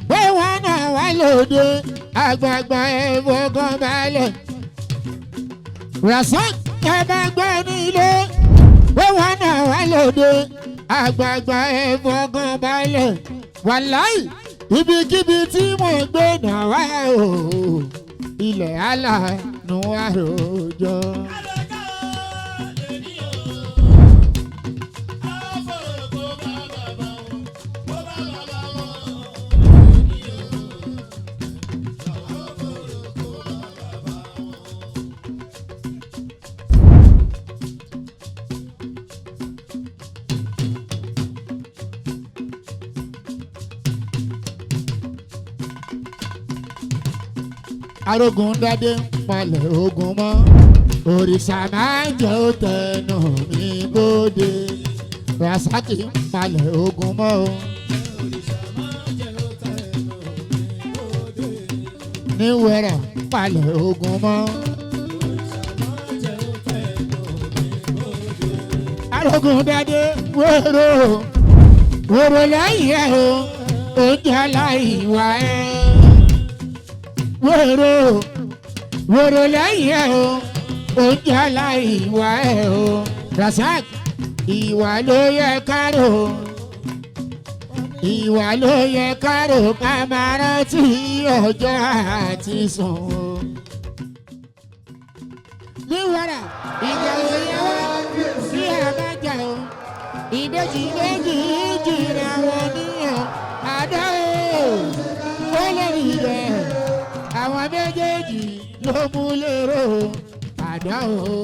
pé wọ́n náà wá lóde àgbààgbà ẹ̀fọ́gàn balẹ̀. Rasaq ẹ bá gbọ́ nílé pé wọ́n náà wá lóde àgbààgbà ẹ̀fọ́gàn balẹ̀. Wàláì ibikíbi tí mo gbé náà wá o ilẹ̀ aláàánú àròjọ. Arógun dádé ń palẹ̀ ogun mọ́ òrìṣà máa ń jẹ́ ó tẹnu mi bóde. Rasaq ń palẹ̀ ogun mọ́ o. Ní wẹ̀rẹ̀ palẹ̀ ogun mọ́. Arógun dádé wérò wérò lẹ́yìn ẹ̀ o ó jẹ́ aláìwá ẹ̀. Wèrò wèrò lẹ́yìn ẹ̀ o ó jẹ́ aláìwá ẹ̀ o. Rasaq ìwà ló yẹ kárò ìwà ló yẹ kárò ká máa rántí ọjọ́ àti sùn o. Níwọ̀nà ìjà òye wá sí àbájá o ìdèjì méjì jìnnà wọn níyàn àdá o ó lè rí rẹ̀. Àwọn méjèèjì ló mú lérò àdá o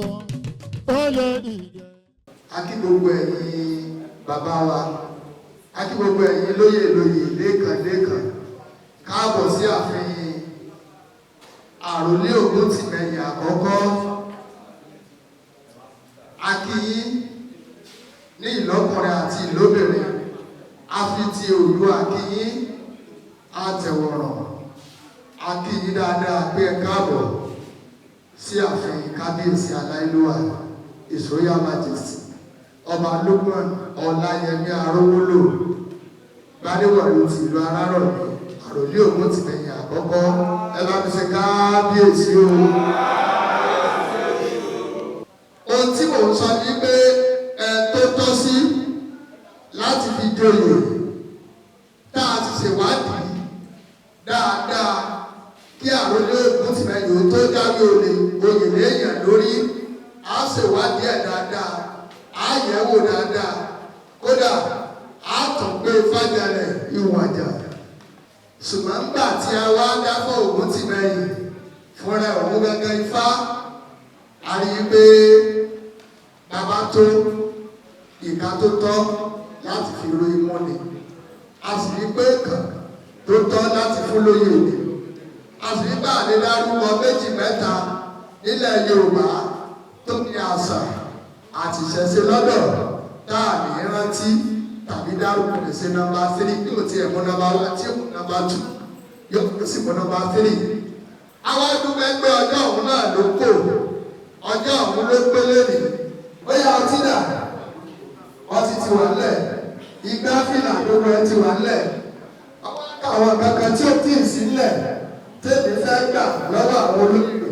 ó lórí jẹ. A kí gbogbo ẹ̀yin bàbá wa, a kí gbogbo ẹ̀yin lóyè lóyè lẹ́ẹ̀kan lẹ́ẹ̀kan káàbọ̀ sí ààfin àròlé Ògúntìmẹ̀yìn àkọ́kọ́. A kí yín ní ìlọ́kùnrin àti ìlóbìnrin, a fi ti òlu a kí yín àtẹ̀wọ̀ràn. A kí yín dáadáa pé ẹ káàbọ̀ sí ààfin kábíyèsí aláìlúwà His Royal Majesty Ọba Lukman Ọláyẹmí Arówólò Gbádéwọ̀lú ti ìlú Arárọ̀mí àròlé Ògúntìmẹ̀yìn àkọ́kọ́. Ẹ bá mi ṣe kábíyèsí o. Ohun tí mò ń sọ ní pé ẹ tó tọ́ sí láti fi joyè tá a ti ṣèwádìí dáadáa kí àròlé Ògúntìmẹ̀yìn tó jáwé oyè léèyàn lórí. A ṣèwádìí ẹ̀ dáadáa, a yẹ̀wò dáadáa, kódà a tún gbé fájàlẹ̀ ìwàjà. Ṣùgbọ́n nígbà tí a wá dáfọ́ Ògúntìmẹ̀yìn fúnra òun gángan Ifá, a rí i pé bàbá tó ìka tó tọ́ láti fi ro imú ni, a sì rí i pé kàn tó tọ́ láti fún lóyè ni, a sì rí i pé àdédárúkọ méjì mẹ́ta nílẹ̀ Yorùbá tó ní àṣà àti ìṣẹ̀ṣe lọ́dọ̀ tá a ní rántí tàbí dárúkọ lè ṣe nọ́mbà 3 bí o ti ẹ̀ mọ́ nọ́mbà 1 tí èkó nọ́mbà 2 yóò sì mọ́ nọ́mbà 3. Àwọn dúpẹ́ pé ọjọ́ òun náà ló kò ọjọ́ òun ló pé lónìí. Ó yá ọtí dà ọtí ti wà lẹ̀ igbá fìlà gbogbo ẹ ti wà lẹ̀. Àwọn kankan tí ó tì í sílẹ̀ tèmi fẹ́ gbà lọ́wọ́ àwọn olóyìnbó.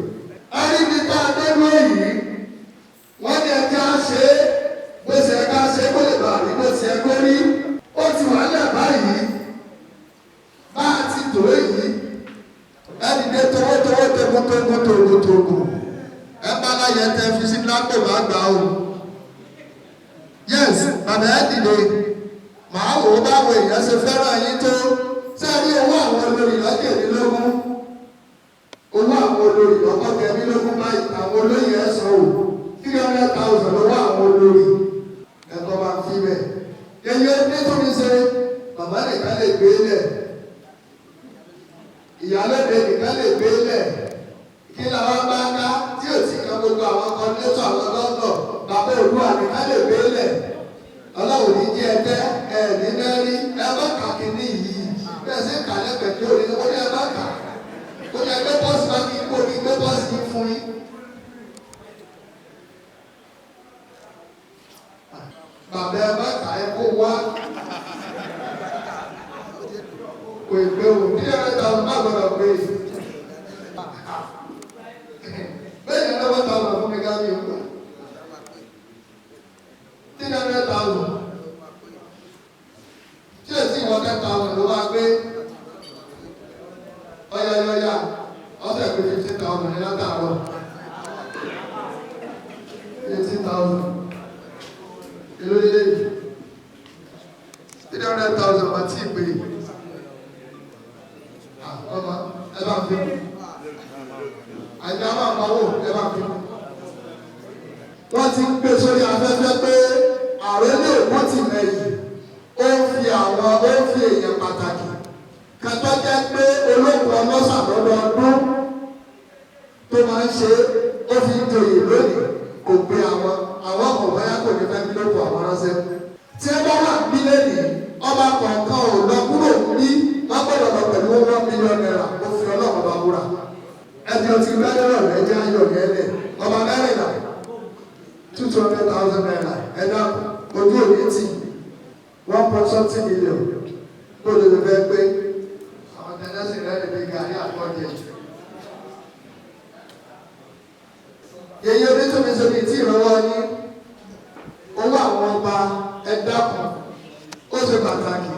A rí bí ká dé lóyìí wọ́n ní ẹjẹ́ á ṣe é bó ṣe ká ṣe é kó lè bá rí bó ṣe kó rí. Ó ti wà lẹ̀ báyìí bá a ti tò èyí ẹni dé tọwọ́tọwọ́ togotogotogotogo ẹ bá láyé tẹ fi sí lápò bá gbà o. Yes, bàbá ẹ dìde màá wò ó báwo èèyàn ṣe fẹ́ràn yín tó sẹ́rí owó àwọn olórí lọ́kẹ̀ẹ́dínlógún owó àwọn olórí lọ́kọ̀ọ́kẹ́dínlógún báyìí àwọn olóyè ẹ̀ sọ wò 300,000 lọ́wọ́ àwọn olórí ẹ̀kọ́ máa fi bẹ̀. Yẹyẹ nítorí ṣe bàbá nìkan lè gbé lẹ̀ ìyálóde nìkan lè gbé lẹ̀ kí làwọn bá ká tí ò sí kan gbogbo àwọn kọ́ńtétọ̀ àwọn lọ́dọ̀ bàbá Olúwa nìkan lè gbé lẹ̀. Ọlọ́run ní jẹ́ ẹ̀tẹ́ ẹ̀ ní mẹ́rí ẹ bá kà kínní yìí bẹ́ẹ̀ sí kàlẹ́ pẹ̀lú òní ó ní ẹ bá kà ó ní ẹgbẹ́ bọ́ọ̀sì bá kí kó ní gbé bọ́ọ̀sì yìí fún yín. Bàbá ẹ bá kà ẹ kó wá. ìgbé o ní ẹ̀rẹ́ta má gbọ́dọ̀ pé bẹ́ẹ̀ ni ẹ̀rọ ta ọ̀nà fún mi ká ní ìgbà tí ẹ̀rẹ́ta ọ̀nà tí èsì ìwọ̀n 10,000 ló wá gbé ọ̀yàyọ̀yà ọ̀sẹ̀ pé 15,000 ní látàárọ̀ 18,000 èlò lílé 300,000 bá tí ìpè ọmọ ẹbá fi àjá máa pàwó ẹbá fi wọ́n ti ń gbé sórí afẹ́fẹ́ pé ààrẹ ní òkú ti mẹ́yìn ó fi èèyàn pàtàkì kàtọ́ jẹ́ pé olóògùn ọlọ́sà lọ́dọọdún tó máa ń ṣe ó fi ń joyè lónìí kò gbé àwọn ọkọ̀ báyà kò ní fẹ́ bí lóko àwọn ránṣẹ́ tí ẹ bá wà nílé ní ọba kọ̀ọ̀kan ò lọ kúrò ní wọ́n gbọ́dọ̀ lọ pẹ̀lú $1 million ó fi ọlọ́run bá wúrà ẹni ọtí gbẹ́dọ̀rọ̀ lẹ́jẹ́ ayọ̀ gẹ́lẹ̀ ọba mẹ́rìnlá 200,000 naira ẹ̀dá ojú òní tì 1.something million kó lè fẹ́ pé àwọn tẹ̀lẹ́sìn rẹ̀ lè fi gàrí àpọ̀jẹ̀. Èyí onítòmísọ́bí tí ìrànwọ́ ní owó àwọn ọba ẹ̀dá kan ó ṣe pàtàkì.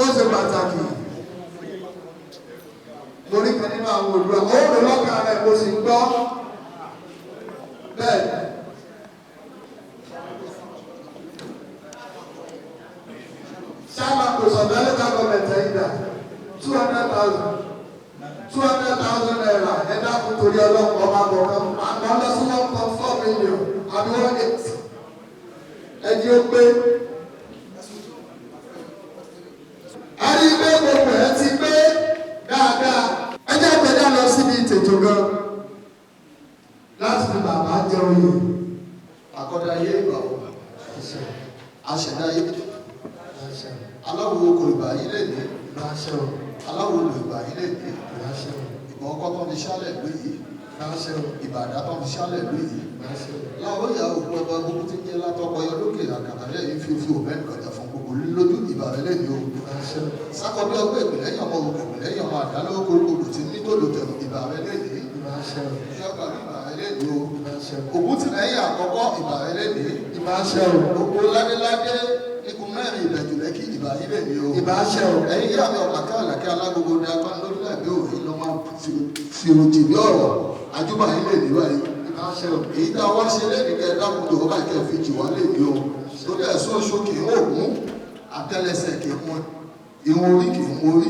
Ó ṣe pàtàkì. Lórí kan nínú àwọn olùrà, ó rò lọ́kà rẹ̀ kò sì ń gbọ́. Bẹ́ẹ̀ Sábà kò sọ̀dọ̀ ẹ̀ka gọ́ọ̀mẹ̀ntì ẹ̀yìndà 200,000 naira ẹ̀dá kò torí ọlọ́pàá ọba gbọ̀ngàn àmọ́ lọ sí 1.4 million àbí 1.8 ẹ̀dí ó pé. A rí pé gbogbo ẹ̀ ti pé dáadáa ẹjẹ́ ìgbẹ́dá lọ síbi ìtètò gan láti fi bàbá jẹ oyè. Àkọ́dá ayé ìgbàwó àṣẹ̀dá ayé aláwo kò ìgbà yí lè ní aláwo lò ìgbà yí lè ní ìgbọ̀n ọkọ̀ tó fi ṣálẹ̀ ló yìí ìbàdà tó fi ṣálẹ̀ ló yìí láwọn ìyá òkú ọba gbogbo tí ń jẹ́ látọkọ yọ lókè àkàtàlẹ́ yìí fi òbẹ́ nìkọjà fún gbogbo lójú ìbàdà lè ní o sákọ̀bí ọgbẹ́ ìpìlẹ̀yìn ọmọ òkú ìpìlẹ̀yìn ọmọ àdálówó koríko tí ní tó lò tẹ̀lú ìbàdà lè ní ìjọba ìbàdà lè ní o òkú tìlẹ́yìn àkọ́kọ́ ìbàdà lè ní gbogbo ládéládé ikùn mẹ́rin ìbẹ̀jù lẹ́kì ìbà yí lè ní o. Ìbáṣẹ́ o. Ẹ̀yin yá mi ọ̀làkẹ́ ọ̀làkẹ́ alágbogbo ní agbá lórílẹ̀ èdè òní ló máa fi òjì bí ọ̀rọ̀ àjùbà yí lè ní báyìí. Ìbáṣẹ́ o. Èyí tá a wá ṣe lẹ́nu kẹ́ dákúndò ọba ìkẹ́ fi jì wá lè ní o. Torí ẹ̀sùn oṣù kì í ògún àtẹ́lẹsẹ̀ kì í mú ìwọ̀n orí kì í mú orí.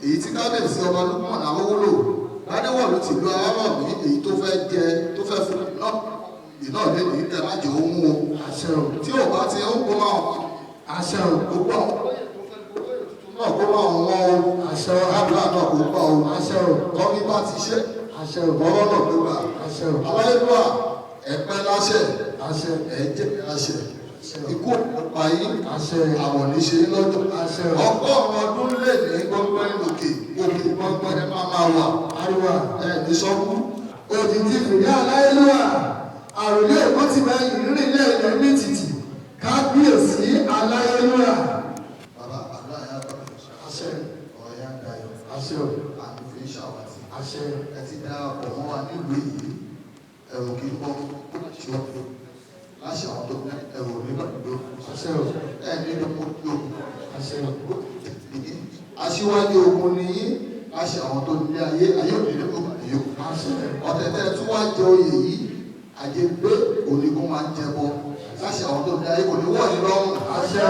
Èyí tí kábíyèsí ọba Lukman Awólò Ládéwọ̀lú ti lu aráàlú èyí tó fẹ́ jẹ tó fẹ́ fún iná lé ní ẹ má jẹ ohun o. Tí ò bá ti ń kó máa àṣẹ ò gbogbo àwọn náà kó máa wọ́n o àṣẹ àbúrà náà kó gbà o àṣẹ ò kọ́bí bá ti ṣe àṣẹ ò bọ́rọ̀ náà ló gbà àṣẹ ò aláyélúwà ẹ̀pẹ́ láṣẹ àṣẹ ẹ̀jẹ̀ àṣẹ ikú ọ̀pá yín àṣẹ àwọn oníṣe lọ́jọ́ àṣẹ ọgọ́rùn-ún ọdún lè ní gbọ́ngbọ́n lòkè òkè gbọ́ngbọ́n ẹ máa wà àríwá ẹ̀ ní sọ́kú. Òjijì fìdí aláyélúwà àròlé èkó ti bá ìrírí ilé ilẹ̀ ní títì kábíyèsí aláyélúwà. Bàbá àgbà yà bọ̀ Àṣẹ. ọ̀yà dayọ̀ Àṣẹ o. àmì fi ṣàwàtì. Àṣẹ. Ẹ ti dá ọ̀pọ̀ mọ́ wa nílùú yìí ẹ̀rù kì í bọ́ ṣọ́ọ̀bù láṣẹ àwọn tó ní ẹ̀rù nígbà gbogbo. Àṣẹ o. Ẹ ní ìdókòwò tó Àṣẹ o. aṣíwájú ogun ni yín láṣẹ àwọn tó ní ayé òní ní gbogbo àyè o. Ọ̀tẹ̀tẹ̀ tún wá jẹ oyè yìí àjẹgbé onígun máa ń jẹbọ láṣẹ àwọn tó ní ayé kò ní wọ̀ ní lọ́rùn. Àṣẹ.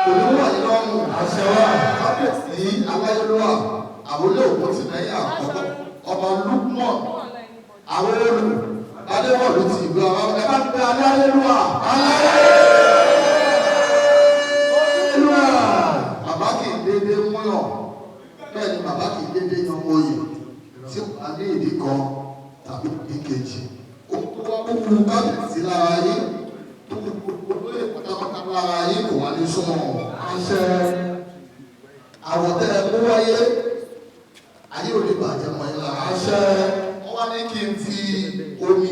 Kò ní wọ̀ ní lọ́rùn. Àṣẹ wa. Kábíyèsí aláyélúwà àwọlé òkun ti lẹ́yìn àkọ́kọ́ ọba Lukman Awólò Ládéwọ̀lú ti ìlú àwọn ẹ bá ń pe aláyélúwà. Aláyélúwà. Bàbá kì í dédé múyàn bẹ́ẹ̀ ni bàbá kì í dédé yan oyè tí a ní ìdí kan tàbí ìkejì. Ó kú kábíyèsí lára yín tó kú olóyè pátápátá lára yín kò wá ní súnmọ́. Àṣẹ. Àwọ̀tẹ́ ẹ̀kú wáyé ayé ò lè bàjẹ́ mọ́ yín lára. Àṣẹ. Wọ́n wá ní kí n fi omi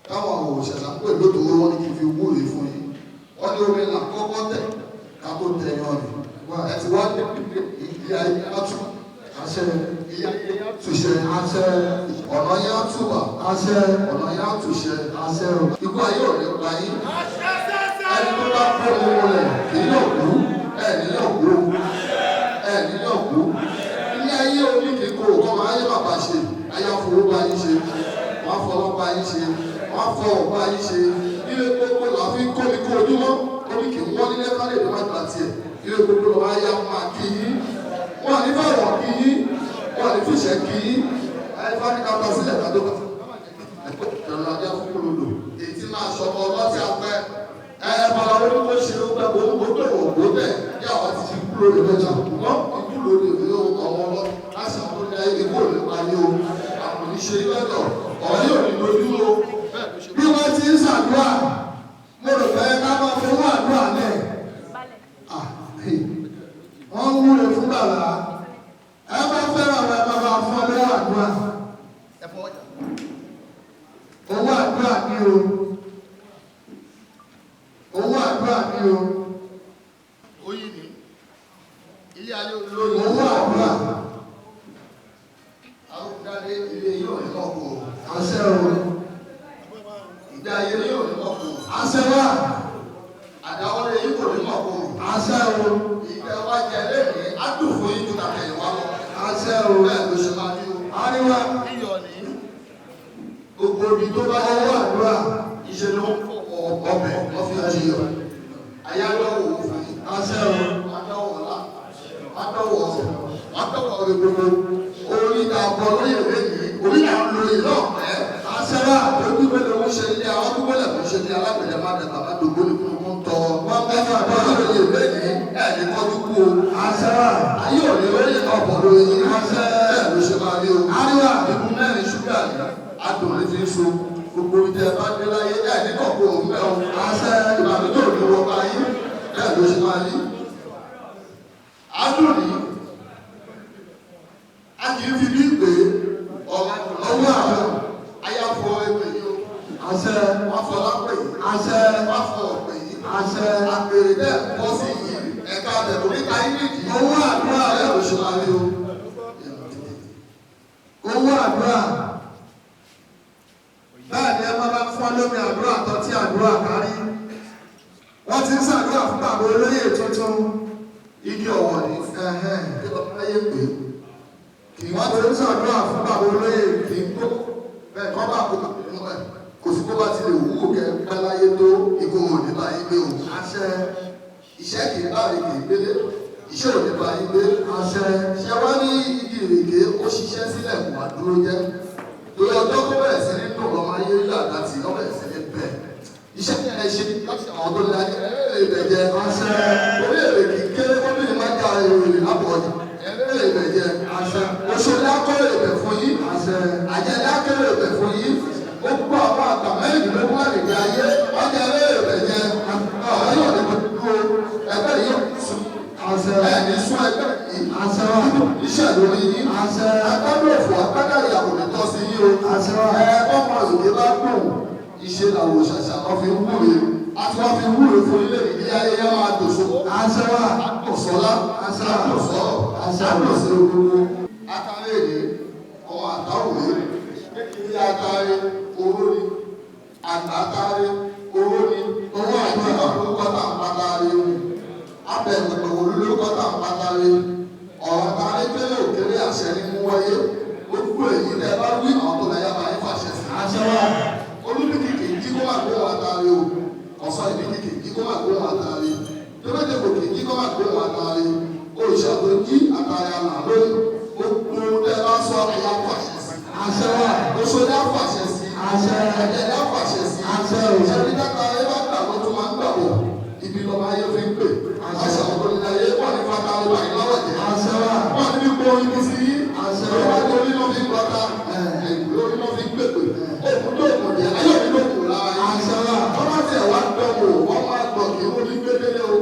táwọn òṣèṣà ń pè lódò wọn ní kí n fi wúre fún yín. Wọ́n ní omi là kọ́kọ́ tẹ̀ ká tó tẹ̀ yan ni. Ẹ ti wá dé ilé ayé atú. Àṣẹ. Ilé ayé atúṣe. Àṣẹ. Ọ̀nà yẹn atúbà. Àṣẹ. Ọ̀nà yẹn atúṣe. Àṣẹ. Ikú ayé ò ní pa yín. Ẹni tó bá kó owó rẹ̀ kì í yọ̀ kú. Ẹni yọ̀ kú. Ẹni yọ̀ kú. Ilé ayé oníkèékò kọ́ máa yé bàbá ṣe. Ayé afọwọ́ bá yín ṣe. Wọ́n fọwọ́ bá yín ṣe. Wọ́n fọwọ́ bá yín ṣe. Ilé gbogbo là fi ń kó mi kó ojúmọ́. Oníkè wọ́n nílé ká lè lọ́ máa gbà tiẹ̀. Ilé gbogbo lọ́ máa yá máa kí yín. Wọ́n ní fáwọn kí yín. Wọ́n ní fìṣẹ́ kí yín. Ayé fáwọn ká bá sílẹ̀ ká tó bá. Ìrọ̀lẹ́ ajá fún olódò. Ètí máa ṣọkọ ọlọ́tí apẹ́. Bàbá wọn kò ṣe ó gbàgbọ́ gbogbo ògbó bẹ́ẹ̀ bí àwọn ti fi kúrò lè lọ́jà. Wọ́n ti kúrò lè rí ọmọ ọlọ́ láti àwọn olè ikú òní parí o. Àwọn oníṣe lọ́dọ̀ ọ̀rọ̀ yóò ní lójú o. Bí wọ́n ti ń ṣàdúrà, mo rò pé ká máa fowó àdúrà lẹ̀. Wọ́n ń wúre fún bàbá. Ẹ bá fẹ́ràn rẹ̀ bàbá fún ọlẹ́ àdúrà. Owó àdúrà ní o. Owó àdúrà ní o. Oyin ni ilé ayé olóyè. Owó àdúrà. Àwọn ìdáde ilé yóò ní ọkọ̀. Àṣẹ o. Ìdá ayé yóò ní ọkọ̀. Àṣẹ wà. Àdáwọlé yìí kò ní ọkọ̀. Àṣẹ o. Ìgbẹ́ wa jẹ lẹ́yìn adùnfò yìí tó tàbí ẹ̀wá lọ. Àṣẹ o. Bẹ́ẹ̀ ló ṣe máa ní o. Àríwá. Iyọ̀ ní gbogbo ibi tó bá yẹ Owó àdúrà. ìṣe ló ń fọwọ́ ọbẹ̀ ọ̀fi jiyọ̀. Ayáwó òfin. Àṣẹ o. Adáwọ̀ ọ̀la. Adáwọ̀ ọ̀rẹ́ gbogbo. Orí ta bọ̀ lóye lẹ́yìn. Orí ta lóye náà pẹ́. Àṣẹ wà. Ojú gbẹ́lẹ̀ ń ṣe ilé àwọn tó gbẹ́lẹ̀ kò ṣe ní alágbẹ̀dẹ má dàgbà má dògbò ní kúrú ń tọ́. Wọ́n mẹ́fà bọ́ lóye lẹ́yìn. Ẹ̀ ní kọ́jú kú o. Àṣẹ wà. Ayé ò ní lóye náà bọ̀ lóye. Àṣẹ. Bẹ́ẹ̀ ló ṣe máa rí o. Àríwá. Ìbú mẹ́rin ṣúgà ni adùn ní fi ń so. Gbogbo ìdí ẹ bá dé láyé ẹ̀ ní kọ̀ọ̀kọ̀ òun mẹ́ o. Àṣẹ. Ìbànújẹ́ ò ní wọ báyìí. Bẹ́ẹ̀ ló ṣe máa rí. Adùn ní a kì í fi bí pé ọ̀rọ̀ Owó àdúrà. ayáfọ ẹgbẹ́ yìí o. Àṣẹ. Wọ́n fọ lápẹ̀ yìí. Àṣẹ. Wọ́n fọ ọ̀pẹ̀ yìí. Àṣẹ. Àpèrè bẹ́ẹ̀ bọ́ sí yìí. Ẹ̀ka àbẹ̀wò níta yìí nìyí. Owó àdúrà. Bẹ́ẹ̀ ló ṣe máa rí o. Owó àdúrà. Bẹ́ẹ̀ ni ẹ máa bá fún lómi àdúrà tó tí àdúrà kárí. Wọ́n ti ń ṣàdúrà fún bàbá olóyè tuntun. Igi ọ̀wọ̀ ni. Kí ló máa yé pé? Wọ́n ti ń ṣàdúrà fún bàbá olóyè. Kì í gbó. Bẹ́ẹ̀ kọ́ bá kó nínú ẹ̀. Kò sí kó bá ti lè wúwo kẹ pẹ́ láyé tó ikú òní bá yín gbé o. Àṣẹ. Iṣẹ́ kì í báyìí kì í gbélé. Iṣẹ́ òní bá yín gbé. Àṣẹ. Ṣé wá ní igi ìrèké ó ṣiṣẹ́ sílẹ̀ kò wá dúró jẹ́? Torí ọjọ́ tó bẹ̀rẹ̀ sí ní dùn lọ́mọ ayé rí àdáti lọ́ bẹ̀rẹ̀ sí ní bẹ̀. Iṣẹ́ tí ẹ ṣe láti àwọn tó lé ayé ẹ̀rẹ́ ìbẹ̀jẹ̀. Àṣẹ. Orí èrè kì í kéré gómìnà máa ń dá èrè lábọ̀ ọjà. Ẹ̀rẹ́ ìbẹ̀jẹ̀. Àṣẹ. Oṣooṣù akọ́rẹ́ ìbẹ̀ fún yín. Àṣẹ. Àjẹlẹ́ akẹ́rẹ́ ìbẹ̀ fún yín. Ó gbọ́ àwọn àgbà mẹ́rìndínlógún àlejò ayé. Ọjà ẹ̀rẹ́ ìbẹ̀jẹ̀. Ọ̀rọ̀ yóò ní gbogbo ẹgbẹ́ yóò sùn. Àṣẹ. Ẹ̀ẹ́dì sún ẹgbẹ́ yìí. Àṣẹ wà. Iṣẹ́ lórí yín. Àṣẹ. Agbádùn òfò agbádá ìyàwó ní tọ́ sí yín o. Àṣẹ wà. Ọmọ òkè bá dùn. Iṣẹ́ làwọn òṣàṣà kan fi ń wúre. A ti wá fi wúre fún ilé ìdí ayẹyẹ máa dòṣó. Àṣẹ wà. Àdòsọ́lá. Àṣẹ. Àdòsọ́. Àṣẹ. Àdòsọ́ gbogbo. Atare èdè. Ọmọ àtàwòrè. Kékeré atare owó ni. Àtàtare owó ni. Owó àti ọ̀pọ̀lọpọ̀ tá à ń pátáré. Abẹ̀wò olólùkọ́ tá à ń pátáré. Ọ̀rọ̀ tare kéré òkèrè àṣẹ ní mú wáyé. Gbogbo èyí tẹ bá wí àwọn tó lẹ́yà máa ń fàṣẹ sí. Àṣẹ wà. Olúbíkìkì jí kó máa gbé wọn àtàrí o. Ọ̀sán ìbíkìkì jí kó máa gbé wọn àtàrí. Tẹ́lẹ̀dẹ̀kọ̀ kì í jí kó máa gbé wọn àtàrí. Òrìṣà tó jí àtàrí àná lónìí. Gbogbo tẹ bá sọ ẹ̀yà fàṣẹ sí. Àṣẹ wà. Oṣù ní àfàṣẹ sí. Àṣẹ. Ẹ̀jẹ̀ ní àfàṣẹ sí. Àṣẹ o. Ṣẹ́ni dáta ayé bá gbà ló tún máa ń gbà wọ̀. Ibi lọ́mọ ayé fi ń pè. Àṣà ọ̀dọ́ ní ayé wọ́n ní fata ọba ìlọ́wọ̀ jẹ́. Àṣẹ wà. Wọ́n ní gbogbo ibi sí yí. Àṣẹ Ló wà. wá ní orí náà fi ń gbọ́ta. Lórí náà fi ń pèpè. Òkú tó kù jẹ́ ayé òní ló kù lára yín. Àṣẹ wà. Wọ́n bá tiẹ̀ wá dánwò, wọ́n máa gbọ̀ kí ó ní gbẹ́dẹ́lẹ́ o.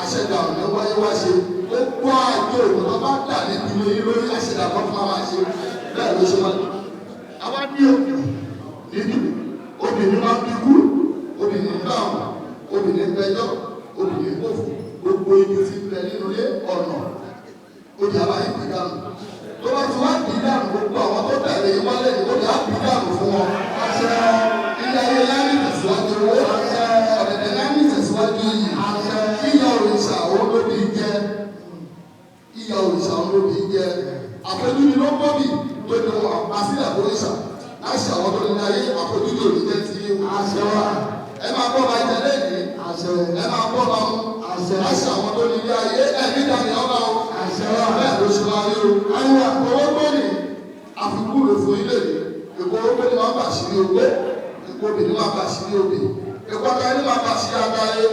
Àṣẹdà ọ̀nà wáyé wá ṣe. Ó gbọ́ àjò òun tó bá dà níbi lórí lórí àṣẹdà kan fún wa ṣe. Bẹ́ẹ̀ ló ṣe máa dùn. Àwa ní òkè níbi obìnrin máa ń bí kú, obìnrin dáhùn, obìnrin gbẹjọ́, obìnrin kò fún gbogbo ibi tí ń bẹ nínú ilé ọ̀nà òdì àbáyé bí dànù tó bá ti wá bí dànù gbogbo àwọn tó tẹ̀lé wọlé ní òdì á bí dànù fún wọn. àṣẹ ilé ayé láyé tẹ̀síwájú owó àṣẹ ọ̀dẹ̀dẹ̀ láyé tẹ̀síwájú yìí àṣẹ ìyá òrìṣà òun ló bí jẹ ìyá òrìṣà òun ló bí jẹ àfojúdi ló gbọ́ bì tó ní wọn àsílẹ̀ òrìṣà láṣẹ àwọn tó ní ayé àfojúdi òrìṣà ti àṣẹ wa ẹ máa bọ́ ba jẹ lẹ́yìn àṣẹ ẹ máa bọ́ ba mú àṣẹ láṣẹ àwọn tó ní ayé ẹ̀mí dàní ọba o àṣẹ wa bẹ́ẹ̀ ló ṣe máa rí o ayé owó gbóni àfikún rẹ̀ fún ilé rẹ̀ èkó owó gbóni máa ń bà sí ogbó èkó obìnrin máa bà sí obì èkó akáyé máa bà sí akáyé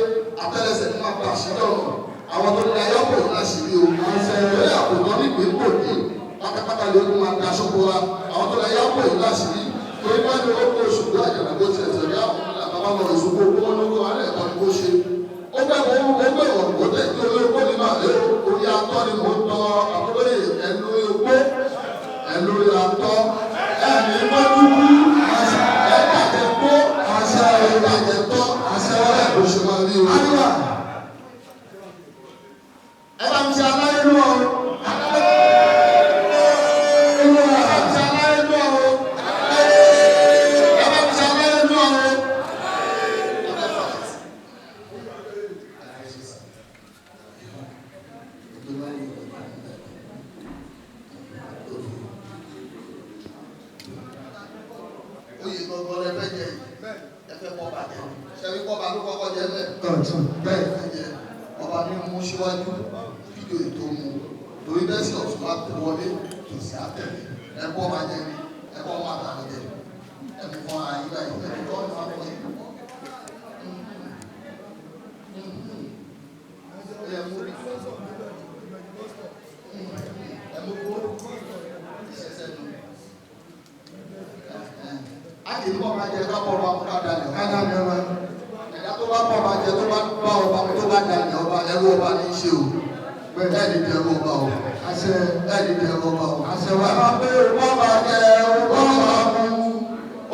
àtẹ́lẹsẹ̀ máa bà sí ọ̀nà àwọn tó ní ayé ọ̀pọ̀ yìí láṣì rí o àṣẹ ìrẹ́ àkùnrin nígbè ń bò ní pátápátá ló ń máa daṣọ bóra àwọn tó ní ayé ọ̀pọ̀ yìí láṣì rí torí bá ní owó kó oṣù tó àjàlá bó tiẹ̀ tẹ̀lé àwọn àbábọ̀ ìṣòkò owó lówó alẹ́ ẹ̀kọ́ ni kó ṣe ó gbẹ̀ wọ́n kó tẹ̀ kí olóko ní máa lé orí atọ́ ni mò ń tọ́ àkókò ẹ̀lú epo ẹ̀lú atọ́ ẹ̀mí mọ́dúkú ẹ̀dàjẹ̀ kó ẹ̀dàjẹ̀ tọ́ ọ̀rẹ́ kò ṣe máa rí o. ẹ bá mi ṣe aláyé lọ o. Ọba ní mú síwájú fídíò ètò mu torí bẹ́sì ọ̀tún bá tó wọlé tòsí àtẹ̀lé ẹ̀kọ́ máa jẹ ní ẹ̀kọ́ máa tà ní jẹ ẹ̀mí fún àyíká yìí ẹ̀mí tó ń fa fún yìí. Ẹ̀mú rí ẹ̀mú kó ìṣẹ̀ṣẹ̀ nù. A kì í bọ́ máa jẹ kápọ̀ ọba kó ká dalẹ̀ ká dalẹ̀ ọba. Ẹ̀dá tó bá bọ̀ máa jẹ tó bá bá ọba tó bá dalẹ̀ ọba ẹrú ọba ní í ṣe o. Bẹ́ẹ̀ ni di ẹrú ọba o. Àṣẹ bẹ́ẹ̀ ni di ẹrú ọba o. Àṣẹ wa. Ẹ máa pé òkú ọba jẹ òkú ọba mú.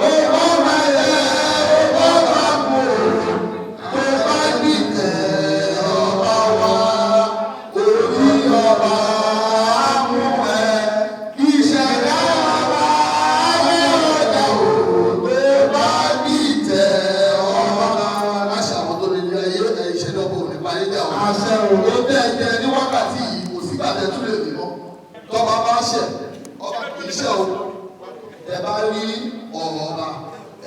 Òkú ọba yẹ òkú ọba mú. Tó bá dìtẹ̀ ọba wa, orí ọba mú ẹ. Ìṣẹ̀dá ọba ayé ọjà o. Tó bá dìtẹ̀ ọba wa. Láṣẹ àwọn tó lè ní ayé ìṣẹ́dọ̀bọ̀ nípa ayé jà o. Àṣẹ o. Ó tẹ̀ jẹ́ ní wákàtí yìí kò sígbà tẹ̀ tún lè rí mọ́. Tọ́ba bá ṣẹ̀ ọba kì í ṣẹ̀ o. Ẹ bá rí ọ̀rọ̀ ọba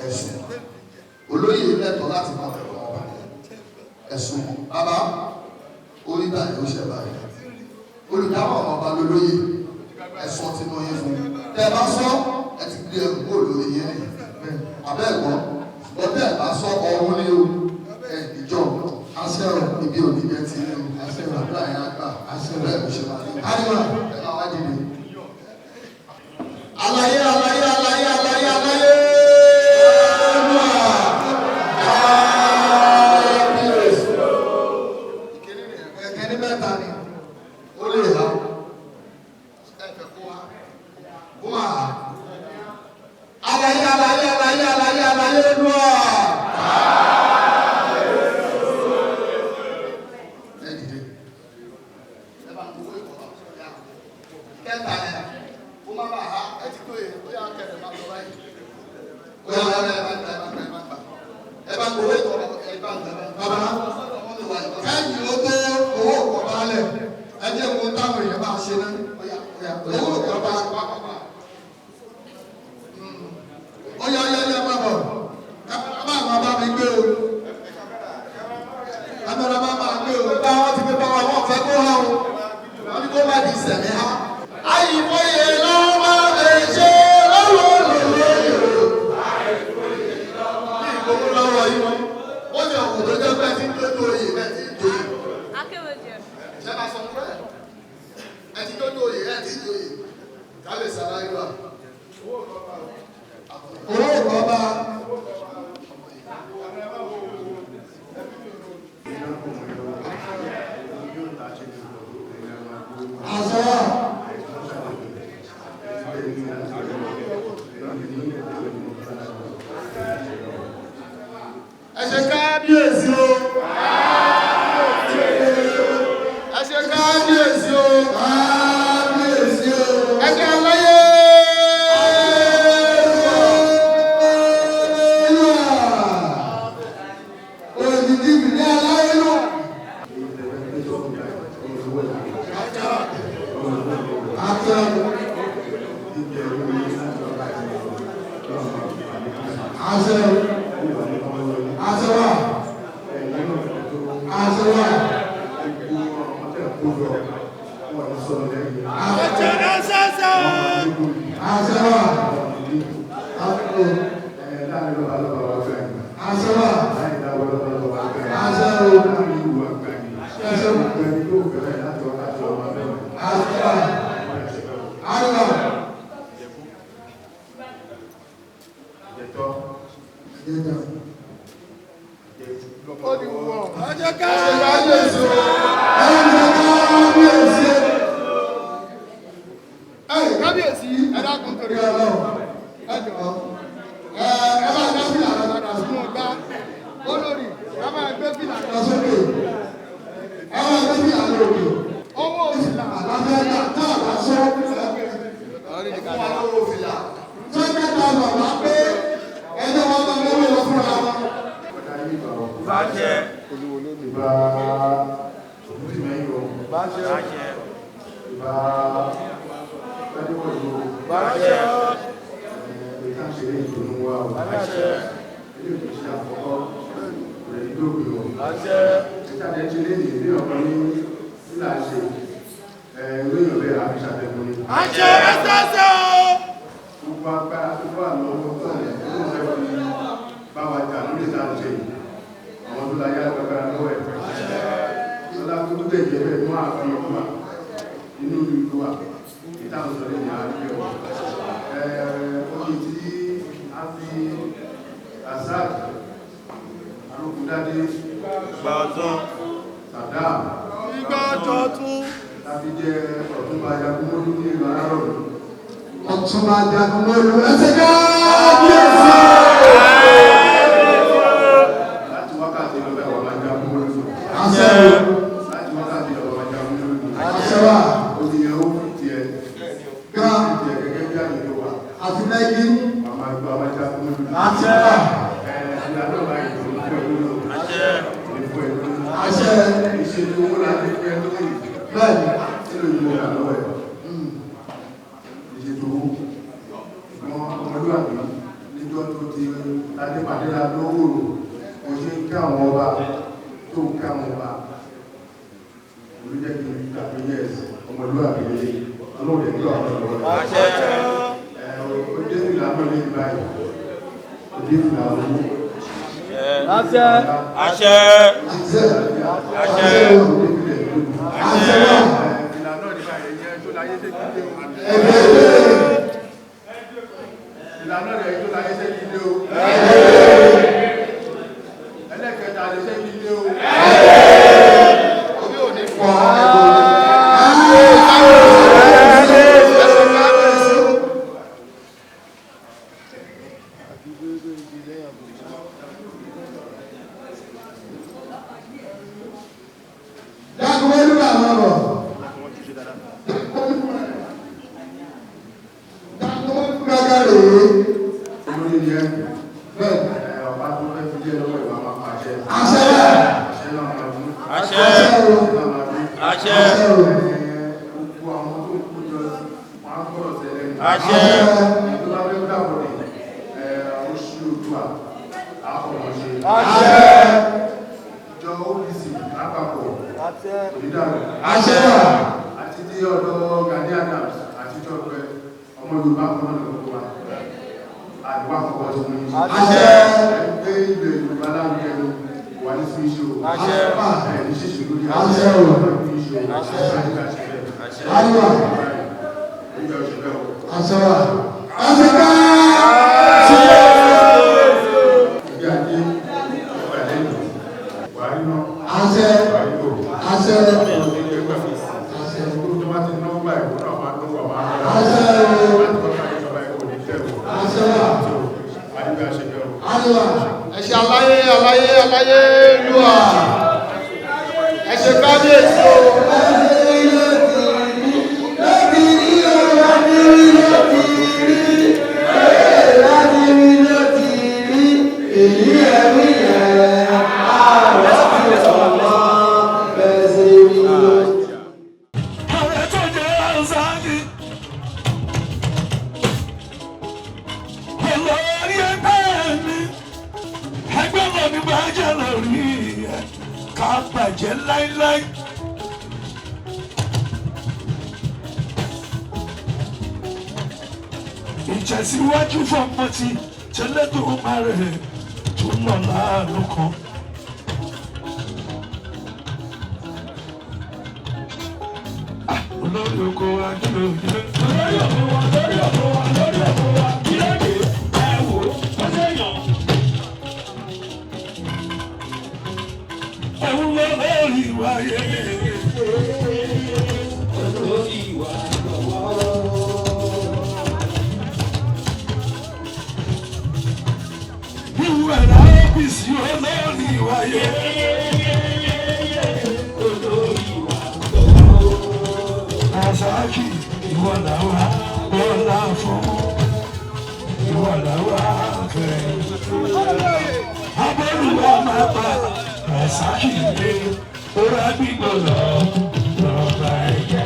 ẹ̀sùn. Olóyè lẹ́tọ̀ọ́ láti máa bẹ̀rẹ̀ ọba. Ẹ̀sùn bàbá orí báyìí ó ṣẹ̀ báyìí. Olùdámọ̀ ọba lolóyè ẹ̀sùn ti mọ yín fún. Tẹ́ ẹ bá sọ ẹ ti gbé ẹrù kó lórí yín ni. Àbẹ́ ẹ̀gbọ́n ṣùgbọ́n tẹ́ ẹ bá sọ ọ̀run ní o. Ìjọ àṣẹ ọ̀ ibi òní jẹ́ ti ní o. Àṣẹ àdúrà yẹn á gbà. Àṣẹ bẹ́ẹ̀ ló ṣe máa ní. Àríwá ẹ máa wá dìde. Àlàyé àlàyé àlàyé àlàyé àlàyé. Ìkíní mẹ́ta ni ó lè ha ẹ̀fẹ̀ kó wa kó wa. Àlàyé àlàyé àlàyé àlàyé àlàyé ló wà. Ẹ dìde. Ẹ bá ń gbowó ìkọ̀lá kẹta yẹn kó má bàa ha ẹ ti tó yẹ ó yà kẹrẹ má lọ báyìí. Ó yà wá ẹ bá gbà ẹ bá gbowó ìkọ̀lá ẹ bá gbà bàbá ẹ̀yìn ló tó owó ìkọ̀lá lẹ̀ ẹ jẹ́ kó táwọn èèyàn máa ṣe náà. Owó ìkọ̀lá pápá. Ó yá má bọ̀ ẹ bá mi gbé o. Agbára bá máa gbé o. Bá wọn ti fi bá wa wọ́n fẹ́ kó hàn o. Wọ́n ní kó má di sẹ̀mí ha. Àyìnbóye lọ́wọ́ máa lè ṣe lọ́wọ́ lòlóyè o. Àyìnbóye lọ́wọ́ yìí wọ́n. Ó ní ọ̀hún tó jẹ́ pé tí ń tójú oyè ẹ̀ ti ń joyè. Akéwèjẹ. Ṣé máa sọ fún ẹ? Ẹ ti tójú oyè ẹ̀ ti ń joyè. Kábíyèsí aláyé wa. Owó ìkọ́ba. Àṣọ. Ẹ ṣe kábíyèsí o. ká bàjẹ́ láíláí. Ìtẹ̀síwájú fọmọ ti tẹ́lẹ̀ tó máa rẹ̀ tó lọ láàánú kan. Olórí oko wa kí ló dé? Olórí oko wa lórí oko wa lórí oko wa kí ló dé? Ẹ wò ó sẹ́yìn. Ẹ wú lọ lórí wa yé. Olórí wa lọ́wọ́. Ìwé ẹ̀rọ ọ́fíìsì olórí wa yé. Asaki, ìwọ làwa bọ́lá fún, ìwọ làwa fẹ́. Abọ́lùwà máa bá Asaki lé, ó rà gbígbó lọ, lọ́ba ẹ̀yẹ.